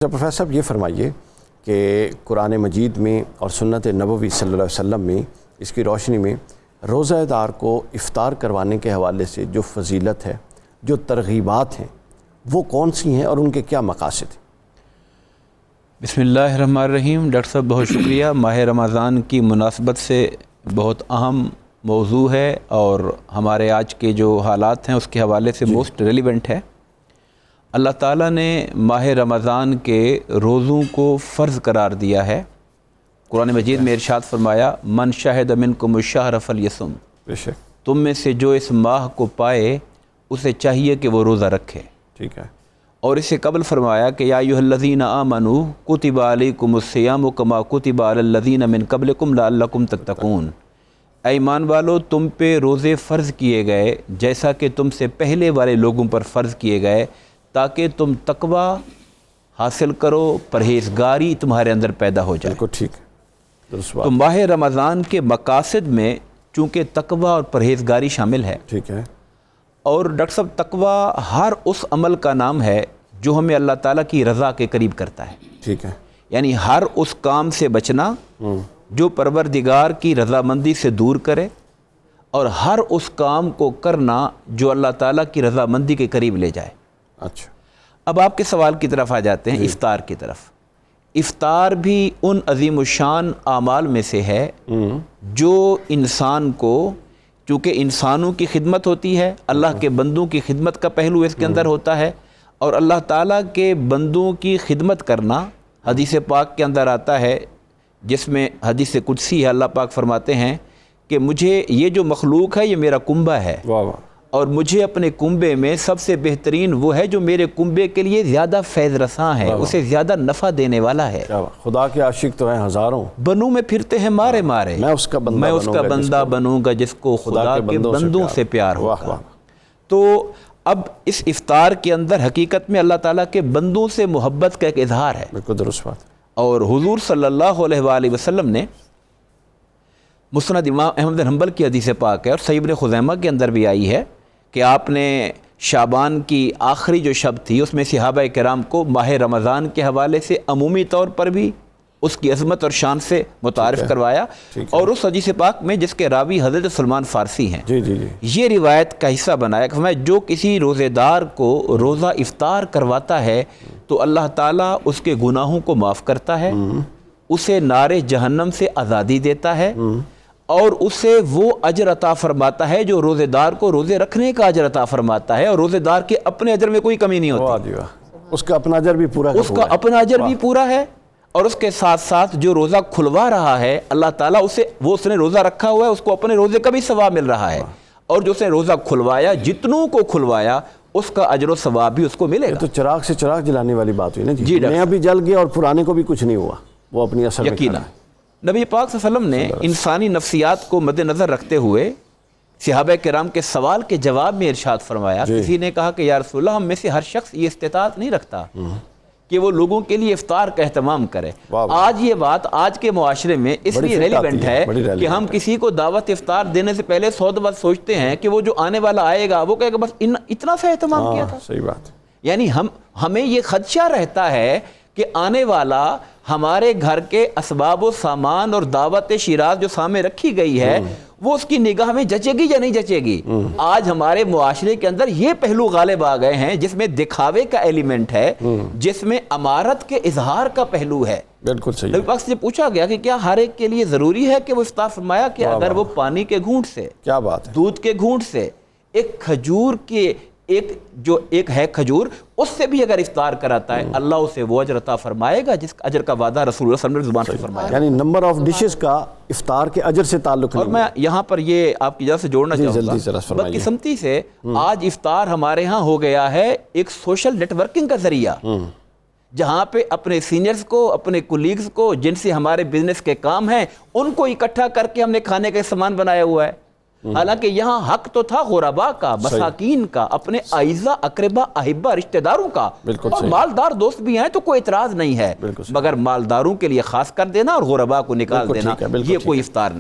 Professor صاحب یہ فرمائیے کہ قرآن مجید میں اور سنت نبوی صلی اللہ علیہ وسلم میں اس کی روشنی میں روزہ دار کو افطار کروانے کے حوالے سے جو فضیلت ہے، جو ترغیبات ہیں، وہ کون سی ہیں اور ان کے کیا مقاصد ہیں؟ بسم اللہ الرحمن الرحیم۔ ڈاکٹر صاحب بہت شکریہ۔ ماہ رمضان کی مناسبت سے بہت اہم موضوع ہے اور ہمارے آج کے جو حالات ہیں اس کے حوالے سے موسٹ ریلیونٹ ہے۔ اللہ تعالیٰ نے ماہ رمضان کے روزوں کو فرض قرار دیا ہے۔ قرآن مجید میں ارشاد فرمایا، من شہد منکم الشہر فلیصم، تم میں سے جو اس ماہ کو پائے اسے چاہیے کہ وہ روزہ رکھے۔ ٹھیک ہے۔ اور اسے قبل فرمایا کہ یا ایھا الذین آمنوا کتب علیکم الصیام کما کتب علی الذین من قبلکم لعلکم تتقون، اے ایمان والو تم پہ روزے فرض کیے گئے جیسا کہ تم سے پہلے والے لوگوں پر فرض کیے گئے تاکہ تم تقوی حاصل کرو، پرہیزگاری تمہارے اندر پیدا ہو جائے۔ بالکل ٹھیک ہے، درست بات۔ تو ماہ رمضان کے مقاصد میں چونکہ تقوی اور پرہیزگاری شامل ہے، ٹھیک ہے، اور ڈاکٹر صاحب تقوی ہر اس عمل کا نام ہے جو ہمیں اللہ تعالیٰ کی رضا کے قریب کرتا ہے۔ ٹھیک ہے، یعنی ہر اس کام سے بچنا جو پروردگار کی رضامندی سے دور کرے، اور ہر اس کام کو کرنا جو اللہ تعالیٰ کی رضامندی کے قریب لے جائے۔ اچھا، اب آپ کے سوال کی طرف آ جاتے ہیں، افطار کی طرف۔ افطار بھی ان عظیم الشان اعمال میں سے ہے جو انسان کو، چونکہ انسانوں کی خدمت ہوتی ہے، اللہ کے بندوں کی خدمت کا پہلو اس کے اندر ہوتا ہے، اور اللہ تعالیٰ کے بندوں کی خدمت کرنا حدیث پاک کے اندر آتا ہے، جس میں حدیث قدسی ہے، اللہ پاک فرماتے ہیں کہ مجھے یہ جو مخلوق ہے یہ میرا کنبہ ہے، واہ واہ، اور مجھے اپنے کنبے میں سب سے بہترین وہ ہے جو میرے کنبے کے لیے زیادہ فیض رساں ہے، اسے زیادہ نفع دینے والا ہے۔ خدا کے عاشق تو ہیں ہزاروں، بنوں میں پھرتے ہیں مارے مارے، میں اس کا بندہ بنوں گا جس کو خدا کے بندوں سے پیار ہوگا۔ تو اب اس افطار کے اندر حقیقت میں اللہ تعالیٰ کے بندوں سے محبت کا ایک اظہار ہے۔ بالکل درست بات۔ اور حضور صلی اللہ علیہ وآلہ وسلم نے مسند امام احمد بن حنبل کی حدیث پاک ہے اور صحیح ابن خزیمہ کے اندر بھی آئی ہے کہ آپ نے شعبان کی آخری جو شب تھی اس میں صحابہ کرام کو ماہ رمضان کے حوالے سے عمومی طور پر بھی اس کی عظمت اور شان سے متعارف کروایا، اور اس حدیث پاک میں جس کے راوی حضرت سلمان فارسی ہیں، یہ روایت کا حصہ بنایا کہ فرمایا جو کسی روزے دار کو روزہ افطار کرواتا ہے تو اللہ تعالیٰ اس کے گناہوں کو معاف کرتا ہے، اسے نار جہنم سے آزادی دیتا ہے، اور اسے وہ اجر عطا فرماتا ہے جو روزے دار کو روزے رکھنے کا اجر عطا فرماتا ہے، اور روزے دار کے اپنے اجر میں کوئی کمی نہیں ہوتی، اس کا اپنا اجر بھی پورا ہے، اس کا اپنا اجر بھی پورا ہے، اور اس کے ساتھ ساتھ جو روزہ کھلوا رہا ہے اللہ تعالیٰ اسے، وہ اس نے روزہ رکھا ہوا ہے اس کو اپنے روزے کا بھی ثواب مل رہا ہے، اور جو اس نے روزہ کھلوایا، جتنوں کو کھلوایا اس کا اجر و ثواب بھی اس کو ملے گا۔ تو چراغ سے چراغ جلانے والی بات ہوئی نا جی، نیا بھی جل گیا اور پرانے کو بھی کچھ نہیں ہوا، وہ اپنی اثر میں یقینا نبی پاک صلی اللہ علیہ وسلم نے انسانی نفسیات کو مد نظر رکھتے ہوئے صحابہ کرام کے سوال کے جواب میں ارشاد فرمایا، کسی نے کہا کہ یا رسول اللہ ہم میں سے ہر شخص یہ استطاعت نہیں رکھتا کہ وہ لوگوں کے لیے افطار کا اہتمام کرے۔ آج یہ بات آج کے معاشرے میں اس لیے ریلیونٹ ہے کہ ہم کسی کو دعوت افطار دینے سے پہلے 100 دفعہ سوچتے ہیں کہ وہ جو آنے والا آئے گا وہ کہے گا بس اتنا سا اہتمام کیا تھا۔ صحیح بات۔ یعنی ہمیں یہ خدشہ رہتا ہے کہ آنے والا ہمارے گھر کے اسباب و سامان اور دعوت شیراز جو سامنے رکھی گئی ہے وہ اس کی نگاہ میں جچے گی یا نہیں جچے گی۔ آج ہمارے معاشرے کے اندر یہ پہلو غالب آ گئے ہیں جس میں دکھاوے کا ایلیمنٹ ہے، جس میں امارت کے اظہار کا پہلو ہے۔ بالکل صحیح۔ نبی پاک سے پوچھا گیا کہ کیا ہر ایک کے لیے ضروری ہے کہ وہ افطار فرمایا کہ اگر وہ پانی کے گھونٹ سے، کیا بات ہے، دودھ کے گھونٹ سے، ایک کھجور کے ایک ہے کھجور، اس سے بھی اگر افطار کراتا ہے اللہ اسے وہ اجر عطا فرمائے گا جس اجر کا وعدہ رسول اللہ صلی اللہ علیہ وسلم نے زبان سے فرمایا۔ یعنی نمبر آف ڈشز کا افطار کے اجر سے تعلق نہیں۔ اور میں یہاں پر یہ آپ کی اجازت سے جوڑنا چاہوں گا، بدقسمتی سے آج افطار ہمارے ہاں ہو گیا ہے ایک سوشل نیٹ ورکنگ کا ذریعہ، جہاں پہ اپنے سینئرز کو، اپنے کولیگز کو جن سے ہمارے بزنس کے کام ہیں ان کو اکٹھا کر کے ہم نے کھانے کا سامان بنایا ہوا ہے، حالانکہ یہاں حق تو تھا غربا کا، مساکین کا، اپنے اعزا اقربا احبا رشتہ داروں کا، اور مالدار دوست بھی ہیں تو کوئی اعتراض نہیں ہے، مگر مالداروں کے لیے خاص کر دینا اور غربا کو نکال دینا یہ کوئی افطار نہیں۔